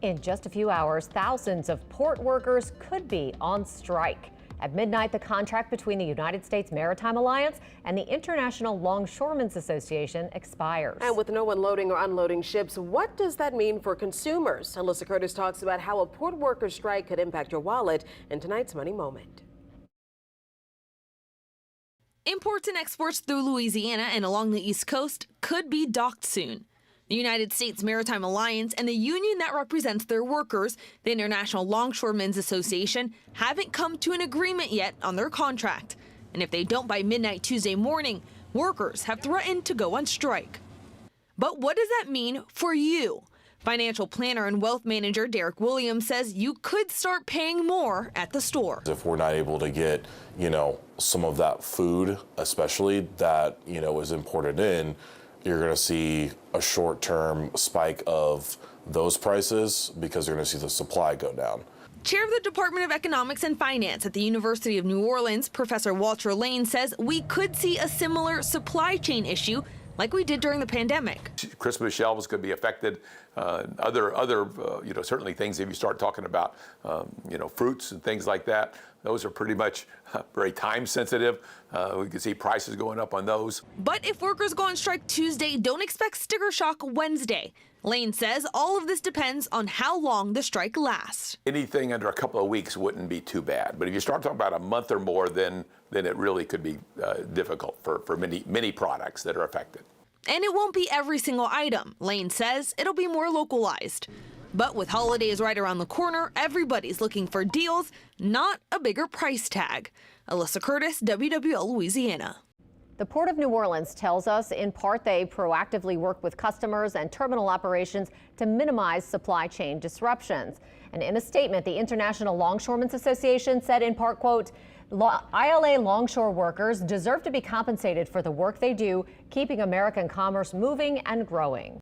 In just a few hours, thousands of port workers could be on strike. At midnight, the contract between the United States Maritime Alliance and the International Longshoremen Association expires. And with no one loading or unloading ships, what does that mean for consumers? Alyssa Curtis talks about how a port worker strike could impact your wallet in tonight's Money Moment. Imports and exports through Louisiana and along the East Coast could be docked soon. The United States Maritime Alliance and the union that represents their workers, the International Longshoremen's Association, haven't come to an agreement yet on their contract. And if they don't by midnight Tuesday morning, workers have threatened to go on strike. But what does that mean for you? Financial planner and wealth manager Derek Williams says you could start paying more at the store. If we're not able to get, some of that food, especially that, is imported in, you're going to see a short-term spike of those prices because you're going to see the supply go down. Chair of the Department of Economics and Finance at the University of New Orleans, Professor Walter Lane, says we could see a similar supply chain issue like we did during the pandemic. Christmas shelves could be affected. Other certainly things if you start talking about, fruits and things like that. Those are pretty much very time sensitive. We can see prices going up on those. But if workers go on strike Tuesday, don't expect sticker shock Wednesday. Lane says all of this depends on how long the strike lasts. Anything under a couple of weeks wouldn't be too bad. But if you start talking about a month or more, then it really could be difficult for many products that are affected. And it won't be every single item. Lane says it'll be more localized. But with holidays right around the corner, everybody's looking for deals, not a bigger price tag. Alyssa Curtis, WWL Louisiana. The Port of New Orleans tells us in part they proactively work with customers and terminal operations to minimize supply chain disruptions. And in a statement, the International Longshoremen's Association said in part, quote, ILA longshore workers deserve to be compensated for the work they do, keeping American commerce moving and growing.